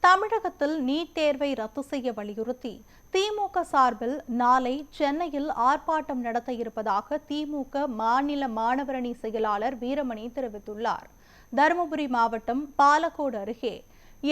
தமிழகத்தில் நீட் தேர்வை ரத்து செய்ய வலியுறுத்தி திமுக சார்பில் நாளை சென்னையில் ஆர்ப்பாட்டம் நடத்த இருப்பதாக திமுக மாநில மாணவரணி செயலாளர் வீரமணி தெரிவித்துள்ளார். தருமபுரி மாவட்டம் பாலக்கோடு அருகே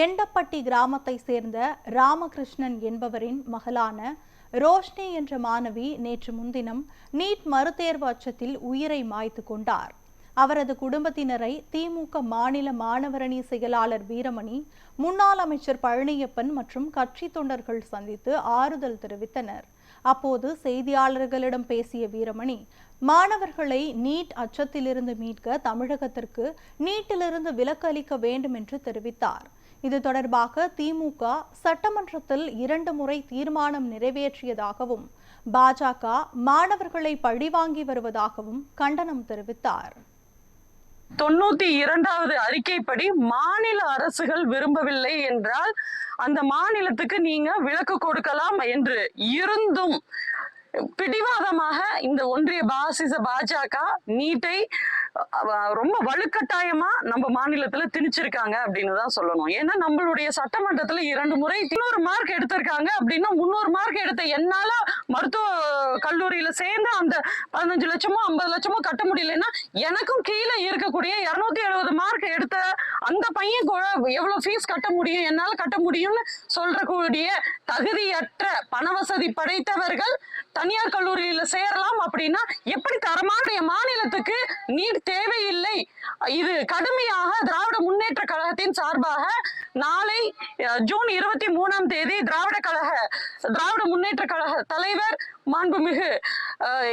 எண்டப்பட்டி கிராமத்தை சேர்ந்த ராமகிருஷ்ணன் என்பவரின் மகளான ரோஷ்னி என்ற மாணவி நேற்று முன்தினம் நீட் மறுதேர்வு அச்சத்தில் உயிரை மாய்த்து கொண்டார். அவரது குடும்பத்தினரை திமுக மாநில மாணவரணி செயலாளர் வீரமணி, முன்னாள் அமைச்சர் பழனியப்பன் மற்றும் கட்சி தொண்டர்கள் சந்தித்து ஆறுதல் தெரிவித்தனர். அப்போது செய்தியாளர்களிடம் பேசிய வீரமணி, மாணவர்களை நீட் அச்சத்திலிருந்து மீட்க தமிழகத்திற்கு நீட்டிலிருந்து விலக்கு அளிக்க வேண்டும் என்று தெரிவித்தார். இது தொடர்பாக திமுக சட்டமன்றத்தில் 2 முறை தீர்மானம் நிறைவேற்றியதாகவும் பாஜக மாணவர்களை பழிவாங்கி வருவதாகவும் கண்டனம் தெரிவித்தார். 92வது அறிக்கைப்படி மாநில அரசுகள் விரும்பவில்லை என்றால் அந்த மாநிலத்துக்கு நீங்க விலக்கு கொடுக்கலாம் என்று இருந்தும் பிடிவாதமாக இந்த ஒன்றிய பாஜக நீட்டை ரொம்ப வலுக்கட்டாயமா நம்ம மாநிலத்துல திணிச்சிருக்காங்க அப்படின்னு தான் சொல்லணும். ஏன்னா நம்மளுடைய சட்டமன்றத்துல 2 முறை 300 மார்க் எடுத்திருக்காங்க அப்படின்னா 300 மார்க் எடுத்த என்னால மருத்துவ கல்லூரியில சேர்ந்து அந்த 15 லட்சமோ 50 லட்சமோ கட்ட முடியலன்னா எனக்கும் கீழே இருக்கக்கூடிய 270 மார்க் எடுத்த அந்த பையன் எவ்வளவு ஃபீஸ் கட்ட முடியும், என்னால கட்ட முடியும்னு சொல்றக்கூடிய தகுதியற்ற பணவசதி படைத்தவர்கள் தனியார் கல்லூரியில சேரலாம் அப்படின்னா எப்படி தரமான மாநிலத்துக்கு நீட் தேவையில்லை. இது கடுமையாக திராவிட முன்னேற்ற கழகத்தின் சார்பாக நாளை ஜூன் 23ஆம் தேதி திராவிட முன்னேற்ற கழக தலைவர் மாண்புமிகு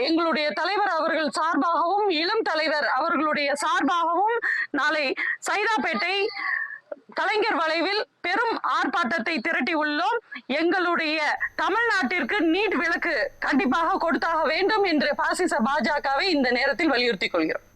எங்களுடைய தலைவர் அவர்கள் சார்பாகவும் இளம் தலைவர் அவர்களுடைய சார்பாகவும் நாளை சைதாப்பேட்டை கலைஞர் வளைவில் பெரும் ஆர்ப்பாட்டத்தை திரட்டி உள்ளோம். எங்களுடைய தமிழ்நாட்டிற்கு நீட் விலக்கு கண்டிப்பாக கொடுத்தாக வேண்டும் என்று பாசிச பாஜகவை இந்த நேரத்தில் வலியுறுத்திக் கொள்கிறோம்.